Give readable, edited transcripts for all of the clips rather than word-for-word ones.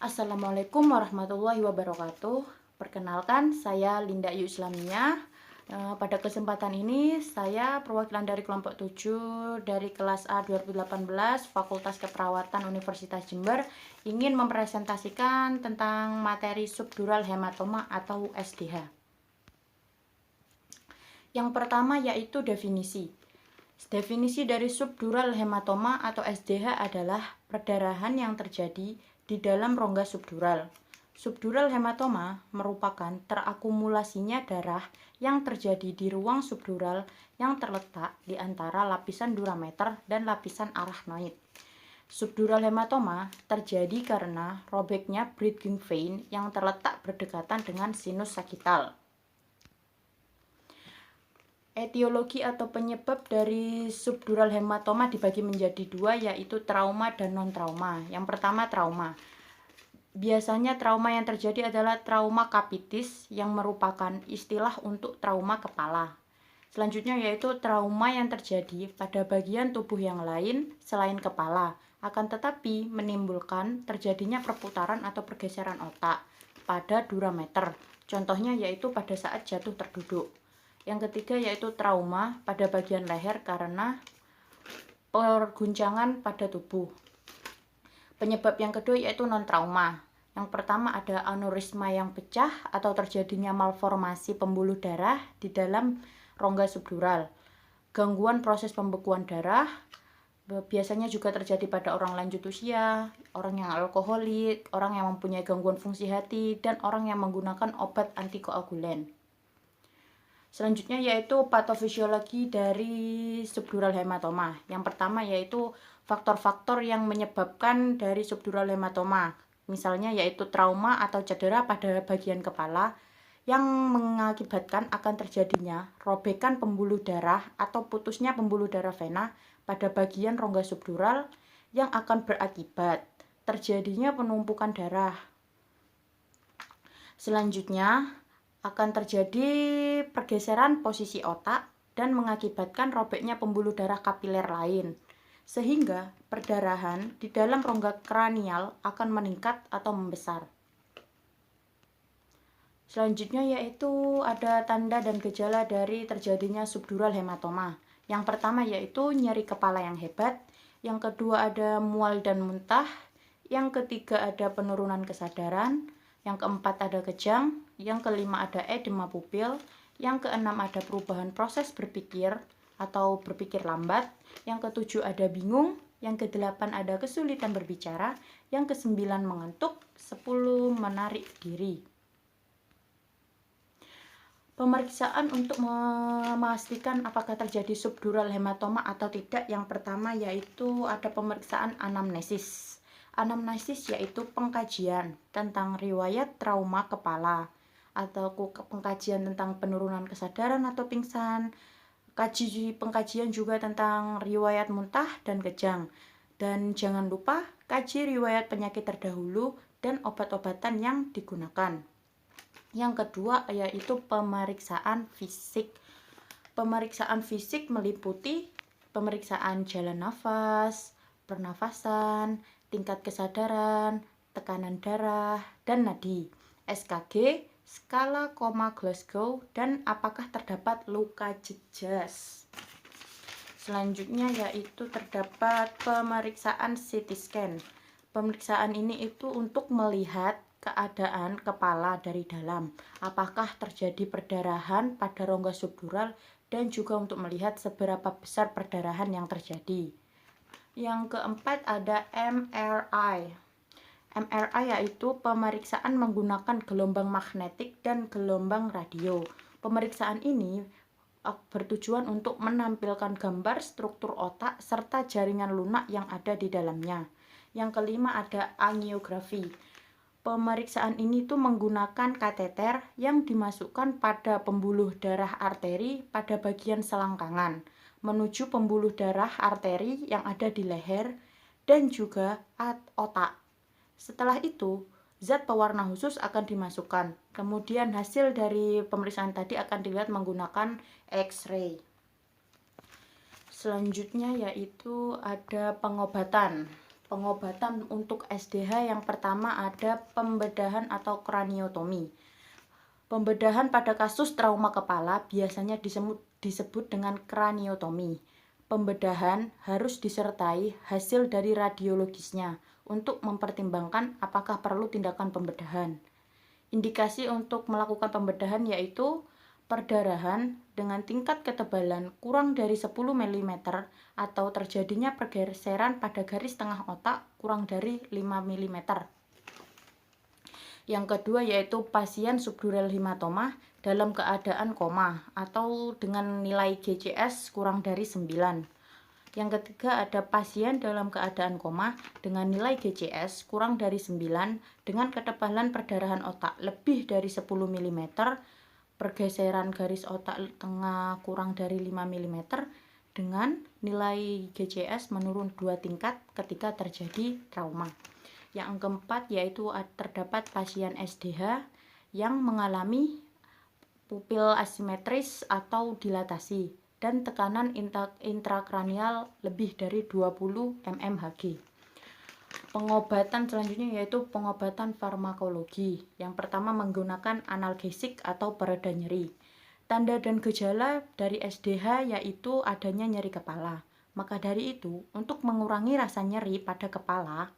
Assalamualaikum warahmatullahi wabarakatuh. Perkenalkan, saya Linda Yu Islamia. Pada kesempatan ini, saya perwakilan dari kelompok 7 dari kelas A 2018 Fakultas Keperawatan Universitas Jember ingin mempresentasikan tentang materi subdural hematoma atau SDH. Yang pertama yaitu definisi. Definisi dari subdural hematoma atau SDH adalah perdarahan yang terjadi di dalam rongga subdural. Subdural hematoma merupakan terakumulasinya darah yang terjadi di ruang subdural yang terletak di antara lapisan durameter dan lapisan arachnoid. Subdural hematoma terjadi karena robeknya bridging vein yang terletak berdekatan dengan sinus sagital. Etiologi atau penyebab dari subdural hematoma dibagi menjadi dua, yaitu trauma dan non-trauma. Yang pertama, trauma. Biasanya trauma yang terjadi adalah trauma capitis yang merupakan istilah untuk trauma kepala. Selanjutnya yaitu trauma yang terjadi pada bagian tubuh yang lain selain kepala, akan tetapi menimbulkan terjadinya perputaran atau pergeseran otak pada durameter. Contohnya yaitu pada saat jatuh terduduk. Yang ketiga yaitu trauma pada bagian leher karena perguncangan pada tubuh. Penyebab yang kedua yaitu non-trauma. Yang pertama ada aneurisma yang pecah atau terjadinya malformasi pembuluh darah di dalam rongga subdural. Gangguan proses pembekuan darah biasanya juga terjadi pada orang lanjut usia, orang yang alkoholik, orang yang mempunyai gangguan fungsi hati, dan orang yang menggunakan obat antikoagulan. Selanjutnya yaitu patofisiologi dari subdural hematoma. Yang pertama yaitu faktor-faktor yang menyebabkan dari subdural hematoma. Misalnya yaitu trauma atau cedera pada bagian kepala yang mengakibatkan akan terjadinya robekan pembuluh darah atau putusnya pembuluh darah vena pada bagian rongga subdural yang akan berakibat terjadinya penumpukan darah. Selanjutnya akan terjadi pergeseran posisi otak dan mengakibatkan robeknya pembuluh darah kapiler lain, sehingga perdarahan di dalam rongga kranial akan meningkat atau membesar. Selanjutnya yaitu ada tanda dan gejala dari terjadinya subdural hematoma. Yang pertama yaitu nyeri kepala yang hebat, yang kedua ada mual dan muntah, yang ketiga ada penurunan kesadaran, yang keempat ada kejang, yang kelima ada edema pupil, yang keenam ada perubahan proses berpikir atau berpikir lambat, yang ketujuh ada bingung, yang kedelapan ada kesulitan berbicara, yang kesembilan mengantuk, 10 menarik diri. Pemeriksaan untuk memastikan apakah terjadi subdural hematoma atau tidak, yang pertama yaitu ada pemeriksaan anamnesis. Anamnesis yaitu pengkajian tentang riwayat trauma kepala atau pengkajian tentang penurunan kesadaran atau pingsan, pengkajian juga tentang riwayat muntah dan kejang. Dan jangan lupa kaji riwayat penyakit terdahulu dan obat-obatan yang digunakan. Yang kedua yaitu pemeriksaan fisik. Pemeriksaan fisik meliputi pemeriksaan jalan nafas, pernafasan, tingkat kesadaran, tekanan darah, dan nadi, SKG, skala koma Glasgow, dan apakah terdapat luka jejas. Selanjutnya yaitu terdapat pemeriksaan CT scan. Pemeriksaan ini itu untuk melihat keadaan kepala dari dalam, apakah terjadi perdarahan pada rongga subdural, dan juga untuk melihat seberapa besar perdarahan yang terjadi. Yang keempat ada MRI. MRI yaitu pemeriksaan menggunakan gelombang magnetik dan gelombang radio. Pemeriksaan ini bertujuan untuk menampilkan gambar struktur otak serta jaringan lunak yang ada di dalamnya. Yang kelima ada angiografi. Pemeriksaan ini tuh menggunakan kateter yang dimasukkan pada pembuluh darah arteri pada bagian selangkangan menuju pembuluh darah arteri yang ada di leher dan juga otak. Setelah itu, zat pewarna khusus akan dimasukkan. Kemudian hasil dari pemeriksaan tadi akan dilihat menggunakan X-ray. Selanjutnya yaitu ada pengobatan. Pengobatan untuk SDH yang pertama ada pembedahan atau kraniotomi. Pembedahan pada kasus trauma kepala biasanya disebut dengan kraniotomi. Pembedahan harus disertai hasil dari radiologisnya untuk mempertimbangkan apakah perlu tindakan pembedahan. Indikasi untuk melakukan pembedahan yaitu perdarahan dengan tingkat ketebalan kurang dari 10 mm atau terjadinya pergeseran pada garis tengah otak kurang dari 5 mm. Yang kedua yaitu pasien subdural hematoma dalam keadaan koma atau dengan nilai GCS kurang dari 9. Yang ketiga ada pasien dalam keadaan koma dengan nilai GCS kurang dari 9 dengan ketebalan perdarahan otak lebih dari 10 mm, pergeseran garis otak tengah kurang dari 5 mm dengan nilai GCS menurun 2 tingkat ketika terjadi trauma. Yang keempat yaitu terdapat pasien SDH yang mengalami pupil asimetris atau dilatasi dan tekanan intrakranial lebih dari 20 mmHg. Pengobatan selanjutnya yaitu pengobatan farmakologi. Yang pertama menggunakan analgesik atau pereda nyeri. Tanda dan gejala dari SDH yaitu adanya nyeri kepala. Maka dari itu, untuk mengurangi rasa nyeri pada kepala,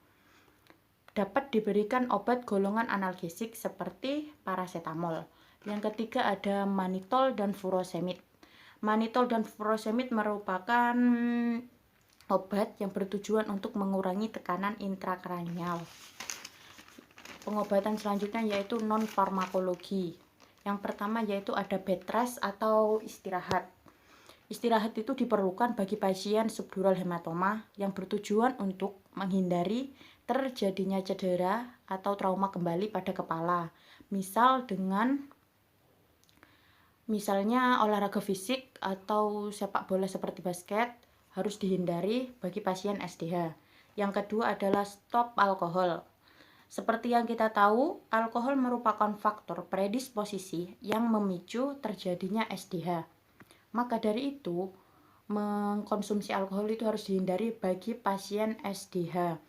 dapat diberikan obat golongan analgesik seperti paracetamol. Yang ketiga ada mannitol dan furosemid. Mannitol dan furosemid merupakan obat yang bertujuan untuk mengurangi tekanan intrakranial. Pengobatan selanjutnya yaitu non-farmakologi. Yang pertama yaitu ada bed rest atau istirahat. Istirahat itu diperlukan bagi pasien subdural hematoma yang bertujuan untuk menghindari terjadinya cedera atau trauma kembali pada kepala. Misalnya olahraga fisik atau sepak bola seperti basket harus dihindari bagi pasien SDH. Yang kedua adalah stop alkohol. Seperti yang kita tahu, alkohol merupakan faktor predisposisi yang memicu terjadinya SDH. Maka dari itu, mengkonsumsi alkohol itu harus dihindari bagi pasien SDH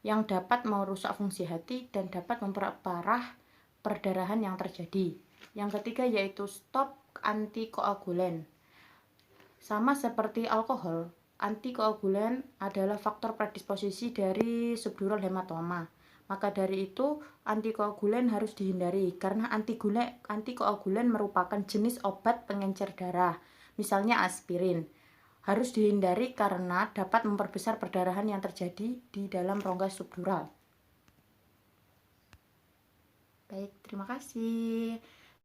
yang dapat merusak fungsi hati dan dapat memperparah perdarahan yang terjadi. Yang ketiga yaitu stop antikoagulan. Sama seperti alkohol, antikoagulan adalah faktor predisposisi dari subdural hematoma. Maka dari itu, antikoagulan harus dihindari karena antikoagulan merupakan jenis obat pengencer darah, misalnya aspirin. Harus dihindari karena dapat memperbesar perdarahan yang terjadi di dalam rongga subdural. Baik, terima kasih.